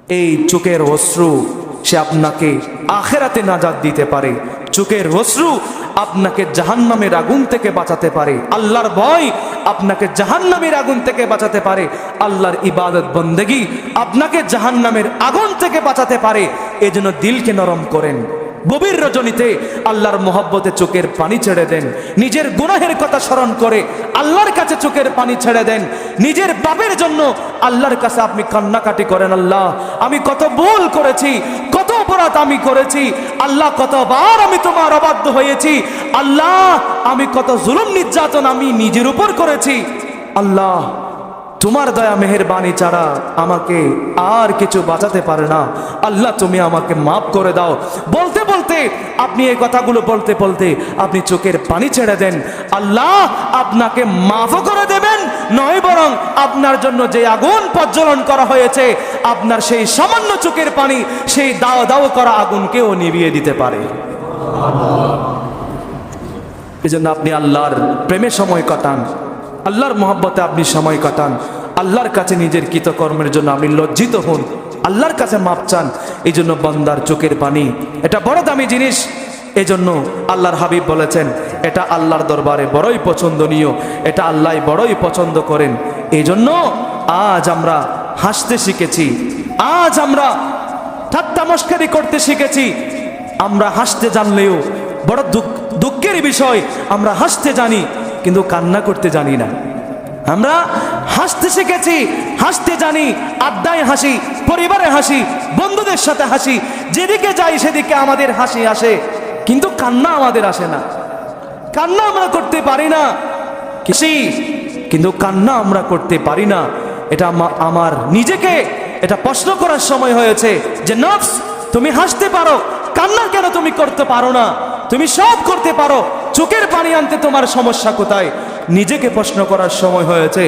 এই চোখের অশ্রু সে আপনাকে আখিরাতে নাজাত দিতে পারে। চোখের অশ্রু আপনাকে জাহান্নামের আগুন থেকে বাঁচাতে পারে। আল্লাহর ভয় আপনাকে জাহান্নামের আগুন থেকে বাঁচাতে পারে। আল্লাহর ইবাদত বন্দেগী আপনাকে জাহান্নামের আগুন থেকে বাঁচাতে পারে। এজন্য দিলকে নরম করেন। গভীর রজনীতে আল্লাহর মোহব্বতে চোখের পানি ছেড়ে দেন। নিজের গুনাহের কথা স্মরণ করে আল্লাহর কাছে চোখের পানি ছেড়ে দেন। নিজের পাপের জন্য আল্লাহর কাছে আপনি কান্নাকাটি করেন, আল্লাহ আমি কত ভুল করেছি, কত অপরাধ আমি করেছি, আল্লাহ কতবার আমি তোমার অবাধ্য হয়েছি, আল্লাহ আমি কত জুলুম নির্যাতন আমি নিজের উপর করেছি, আল্লাহ তোমার দয়া মেহেরবানি ছাড়া আমাকে আর কিছু বাঁচাতে পারে না, আল্লাহ তুমি আমাকে মাফ করে দাও। বলতে বলতে আপনি এই কথাগুলো বলতে বলতে আপনি চোখের পানি ছেড়ে দেন। আল্লাহ আপনাকে মাফও করে দেবেন, নয় বরং আপনার জন্য যে আগুন প্রজ্বলন করা হয়েছে আপনার সেই সামান্য চোখের পানি সেই দাও দাও করা আগুনকেও নিভিয়ে দিতে পারে। এজন্য আপনি আল্লাহর প্রেমে সময় কাটান, আল্লাহর মহব্বতে আপনি সময় কাটান, আল্লাহর কাছে নিজের কৃতকর্মের জন্য আপনি লজ্জিত হন, আল্লাহর কাছে মাপ চান। এই জন্য বান্দার চোখের পানি এটা বড় দামি জিনিস। এজন্য আল্লাহর হাবিব বলেছেন এটা আল্লাহর দরবারে বড়ই পছন্দনীয়, এটা আল্লাহ বড়ই পছন্দ করেন। এই জন্য আজ আমরা হাসতে শিখেছি, আজ আমরা ঠাট্টা মস্করি করতে শিখেছি। আমরা হাসতে জানলেও বড় দুঃখের বিষয়, আমরা হাসতে জানি কিন্তু কান্না করতে জানি না। আমরা হাসতে শিখেছি, হাসতে জানি, আড্ডায় হাসি, পরিবারে হাসি, বন্ধুদের সাথে হাসি, যেদিকে যাই সেদিকে আমাদের হাসি আসে, কিন্তু কান্না আমাদের আসে না। কান্না আমরা করতে পারি না, কিন্তু কান্না আমরা করতে পারি না। এটা আমার নিজেকে এটা প্রশ্ন করার সময় হয়েছে যে নফস তুমি হাসতে পারো, কান্না কেন তুমি করতে পারো না? তুমি সব করতে পারো, চোখের পানি আনতে তোমার সমস্যা কোথায়? নিজেকে প্রশ্ন করার সময় হয়েছে।